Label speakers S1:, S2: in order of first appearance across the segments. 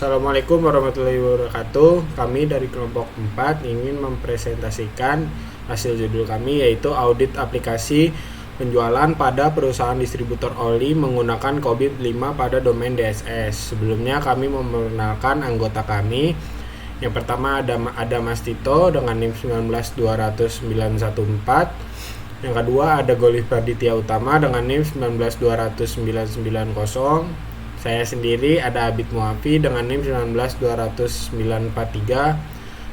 S1: Assalamualaikum warahmatullahi wabarakatuh. Kami dari kelompok 4 ingin mempresentasikan hasil judul kami, yaitu audit aplikasi penjualan pada perusahaan distributor oli menggunakan COVID 5 pada domain DSS. Sebelumnya kami memperkenalkan anggota kami. Yang pertama ada Mas Tito dengan NIM 1920914. Yang kedua ada Golif Praditya Utama dengan NIM 1920990. Saya sendiri ada Abid Muafi dengan NIM 1920943.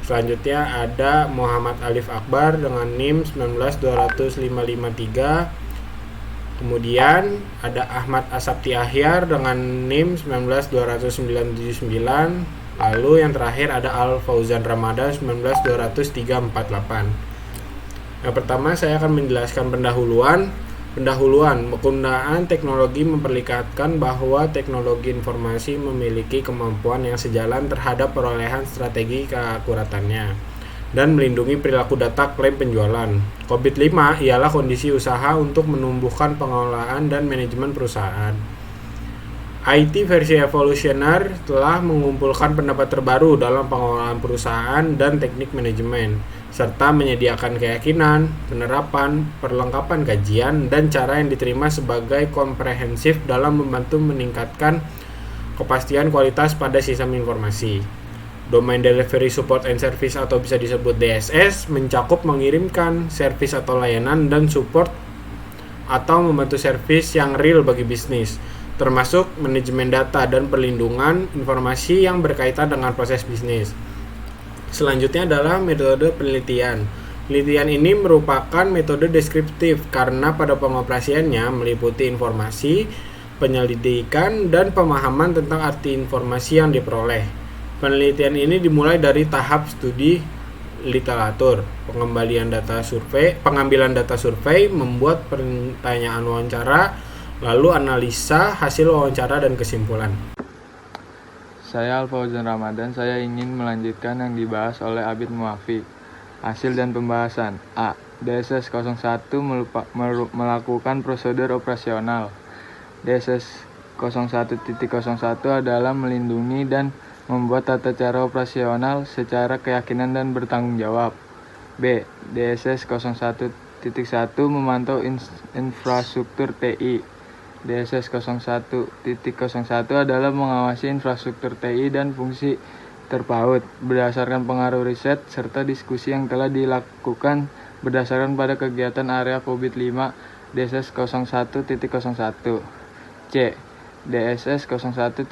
S1: Selanjutnya ada Muhammad Alif Akbar dengan NIM 1920553. Kemudian ada Ahmad Asapti Ahyar dengan NIM 1920979. Lalu yang terakhir ada Al Fauzan Ramadan 1920348. Yang pertama saya akan menjelaskan pendahuluan. Penggunaan teknologi memperlihatkan bahwa teknologi informasi memiliki kemampuan yang sejalan terhadap perolehan strategi keakuratannya dan melindungi perilaku data klaim penjualan. COVID-5 ialah kondisi usaha untuk menumbuhkan pengelolaan dan manajemen perusahaan. IT versi evolusioner telah mengumpulkan pendapat terbaru dalam pengelolaan perusahaan dan teknik manajemen, serta menyediakan keyakinan, penerapan, perlengkapan kajian, dan cara yang diterima sebagai komprehensif dalam membantu meningkatkan kepastian kualitas pada sistem informasi. Domain Delivery Support and Service atau bisa disebut DSS mencakup mengirimkan servis atau layanan dan support atau membantu servis yang real bagi bisnis, termasuk manajemen data dan perlindungan informasi yang berkaitan dengan proses bisnis. Selanjutnya adalah metode penelitian. Penelitian ini merupakan metode deskriptif karena pada pengoperasiannya meliputi informasi, penyelidikan, dan pemahaman tentang arti informasi yang diperoleh. Penelitian ini dimulai dari tahap studi literatur, pengambilan data survei, membuat pertanyaan wawancara, lalu analisa hasil wawancara dan kesimpulan.
S2: Saya Al Fauzan Ramadan, saya ingin melanjutkan yang dibahas oleh Abid Muafi. Hasil dan pembahasan. A. DSS 01 melakukan prosedur operasional. DSS 01.01 adalah melindungi dan membuat tata cara operasional secara keyakinan dan bertanggung jawab. B. DSS 01.1 memantau infrastruktur TI. DSS 01.01 adalah mengawasi infrastruktur TI dan fungsi terpaut berdasarkan pengaruh riset serta diskusi yang telah dilakukan berdasarkan pada kegiatan area COVID-5 DSS 01.01. C. DSS 01.02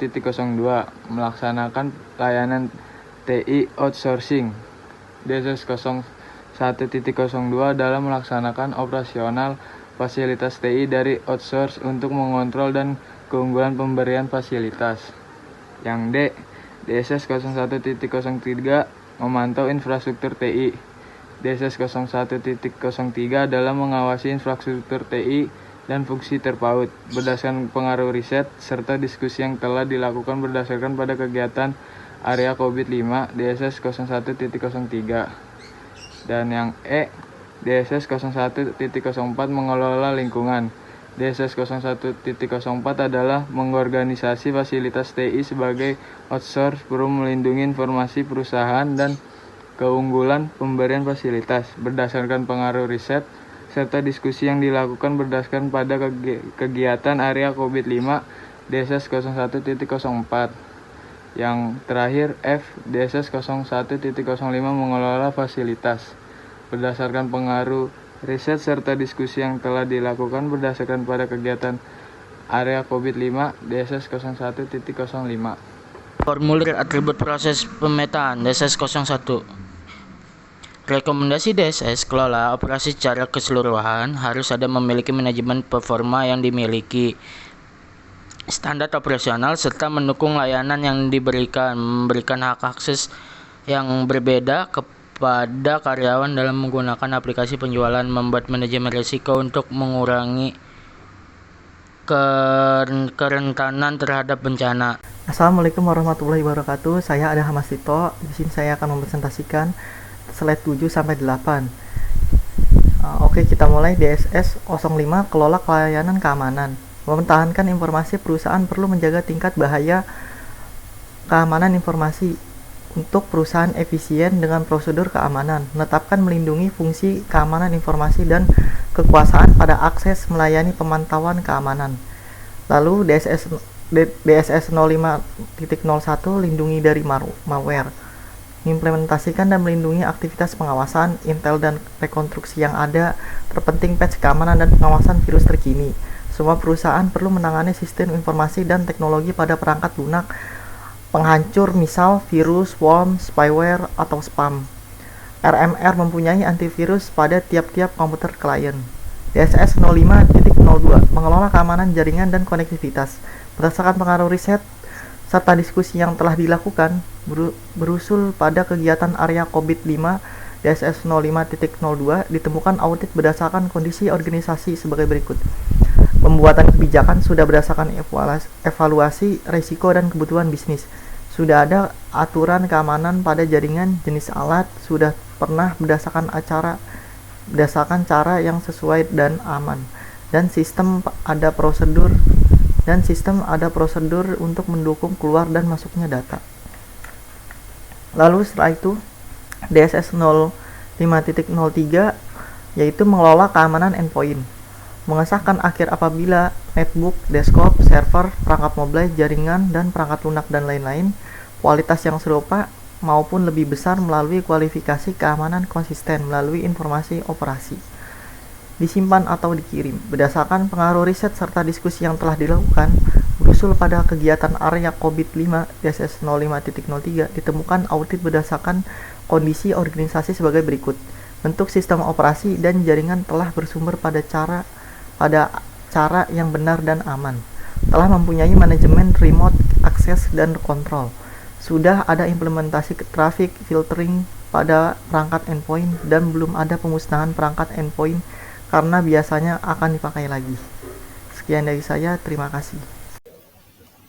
S2: melaksanakan layanan TI outsourcing. DSS 01.02 adalah melaksanakan operasional fasilitas TI dari outsource untuk mengontrol dan keunggulan pemberian fasilitas. Yang D. DSS 01.03 memantau infrastruktur TI. DSS 01.03 adalah mengawasi infrastruktur TI dan fungsi terpaut berdasarkan pengaruh riset serta diskusi yang telah dilakukan berdasarkan pada kegiatan area COVID-5 DSS 01.03. Dan yang E. DSS 01.04 mengelola lingkungan. DSS 01.04 adalah mengorganisasi fasilitas TI sebagai outsource perlu melindungi informasi perusahaan dan keunggulan pemberian fasilitas berdasarkan pengaruh riset serta diskusi yang dilakukan berdasarkan pada kegiatan area COVID-5 DSS 01.04. Yang terakhir F. DSS 01.05 mengelola fasilitas berdasarkan pengaruh riset serta diskusi yang telah dilakukan berdasarkan pada kegiatan area COVID-5 DSS 01.05.
S3: Formulir atribut proses pemetaan DSS 01. Rekomendasi DSS kelola operasi secara keseluruhan harus ada memiliki manajemen performa yang dimiliki, standar operasional serta mendukung layanan yang memberikan hak akses yang berbeda pada karyawan dalam menggunakan aplikasi penjualan, membuat manajemen risiko untuk mengurangi kerentanan terhadap bencana.
S4: Assalamualaikum warahmatullahi wabarakatuh. Saya ada Mas Tito. Di sini saya akan mempresentasikan slide 7 sampai 8. Oke, kita mulai. DSS 05 kelola pelayanan keamanan. Mempertahankan informasi perusahaan perlu menjaga tingkat bahaya keamanan informasi untuk perusahaan efisien dengan prosedur keamanan, menetapkan melindungi fungsi keamanan informasi dan kekuasaan pada akses melayani pemantauan keamanan. Lalu DSS 05.01 lindungi dari malware, mengimplementasikan dan melindungi aktivitas pengawasan, intel dan rekonstruksi yang ada, terpenting patch keamanan dan pengawasan virus terkini. Semua perusahaan perlu menangani sistem informasi dan teknologi pada perangkat lunak penghancur, misal virus, worm, spyware, atau spam. RMR mempunyai antivirus pada tiap-tiap komputer klien. DSS 05.02 mengelola keamanan jaringan dan konektivitas. Berdasarkan pengaruh riset serta diskusi yang telah dilakukan, berusul pada kegiatan area COVID-5 DSS 05.02 ditemukan audit berdasarkan kondisi organisasi sebagai berikut. Pembuatan kebijakan sudah berdasarkan evaluasi risiko dan kebutuhan bisnis. Sudah ada aturan keamanan pada jaringan, jenis alat, sudah pernah berdasarkan cara yang sesuai dan aman. Dan sistem ada prosedur untuk mendukung keluar dan masuknya data. Lalu setelah itu DSS 05.03 yaitu mengelola keamanan endpoint. Mengesahkan akhir apabila netbook, desktop, server, perangkat mobile, jaringan, dan perangkat lunak dan lain-lain, kualitas yang serupa maupun lebih besar melalui kualifikasi keamanan konsisten melalui informasi operasi. Disimpan atau dikirim. Berdasarkan pengaruh riset serta diskusi yang telah dilakukan, berusul pada kegiatan area COVID-5 DSS 05.03 ditemukan audit berdasarkan kondisi organisasi sebagai berikut. Bentuk sistem operasi dan jaringan telah bersumber pada cara yang benar dan aman, telah mempunyai manajemen remote access dan kontrol, sudah ada implementasi traffic filtering pada perangkat endpoint, dan belum ada pemusnahan perangkat endpoint karena biasanya akan dipakai lagi. Sekian dari saya, terima kasih.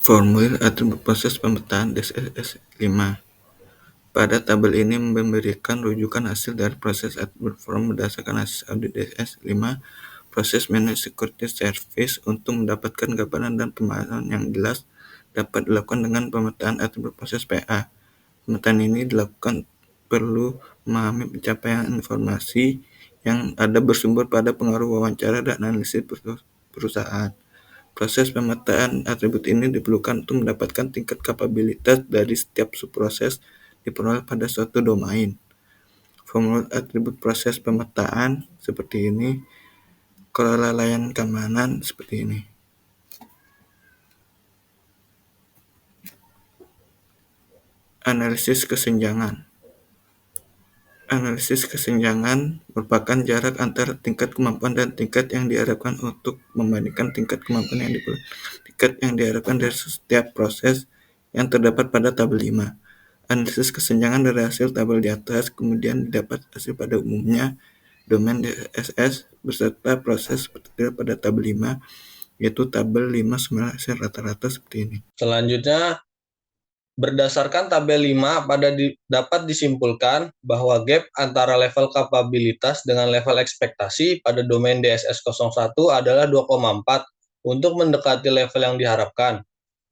S5: Formulir atribut proses pemetaan DSS 5. Pada tabel ini memberikan rujukan hasil dari proses atribut form berdasarkan hasil audit DSS 5 proses managed security service. Untuk mendapatkan gambaran dan pemahaman yang jelas dapat dilakukan dengan pemetaan atribut proses PA. Pemetaan ini dilakukan perlu memahami pencapaian informasi yang ada bersumber pada pengaruh wawancara dan analisis perusahaan. Proses pemetaan atribut ini diperlukan untuk mendapatkan tingkat kapabilitas dari setiap subproses diperoleh pada suatu domain. Formulir atribut proses pemetaan seperti ini. Kelola layanan keamanan seperti ini. Analisis kesenjangan. Analisis kesenjangan merupakan jarak antara tingkat kemampuan dan tingkat yang diharapkan untuk membandingkan tingkat kemampuan yang diharapkan dari setiap proses yang terdapat pada tabel 5. Analisis kesenjangan dari hasil tabel di atas, kemudian didapat hasil pada umumnya domain DSS beserta proses seperti pada tabel 5, yaitu tabel 5 semua hasil rata-rata seperti ini.
S6: Selanjutnya, berdasarkan tabel 5 dapat disimpulkan bahwa gap antara level kapabilitas dengan level ekspektasi pada domain DSS 01 adalah 2,4 untuk mendekati level yang diharapkan.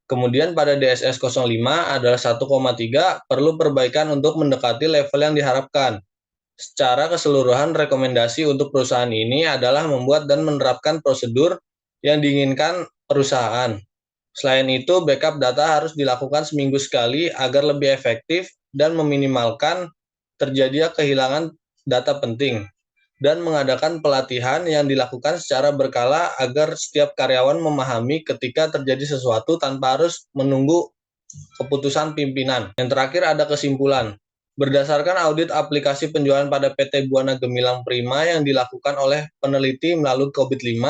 S6: Kemudian pada DSS 05 adalah 1,3 perlu perbaikan untuk mendekati level yang diharapkan. Secara keseluruhan, rekomendasi untuk perusahaan ini adalah membuat dan menerapkan prosedur yang diinginkan perusahaan. Selain itu, backup data harus dilakukan seminggu sekali agar lebih efektif dan meminimalkan terjadinya kehilangan data penting, dan mengadakan pelatihan yang dilakukan secara berkala agar setiap karyawan memahami ketika terjadi sesuatu tanpa harus menunggu keputusan pimpinan. Yang terakhir ada kesimpulan. Berdasarkan audit aplikasi penjualan pada PT Buana Gemilang Prima yang dilakukan oleh peneliti melalui COVID-5,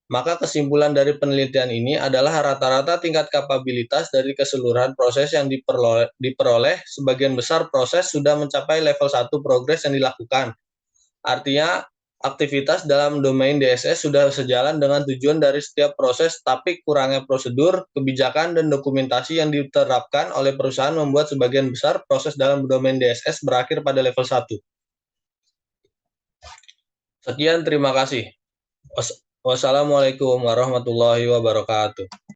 S6: maka kesimpulan dari penelitian ini adalah rata-rata tingkat kapabilitas dari keseluruhan proses yang diperoleh sebagian besar proses sudah mencapai level 1 progres yang dilakukan. Artinya, aktivitas dalam domain DSS sudah sejalan dengan tujuan dari setiap proses, tapi kurangnya prosedur, kebijakan, dan dokumentasi yang diterapkan oleh perusahaan membuat sebagian besar proses dalam domain DSS berakhir pada level 1. Sekian, terima kasih. Wassalamualaikum warahmatullahi wabarakatuh.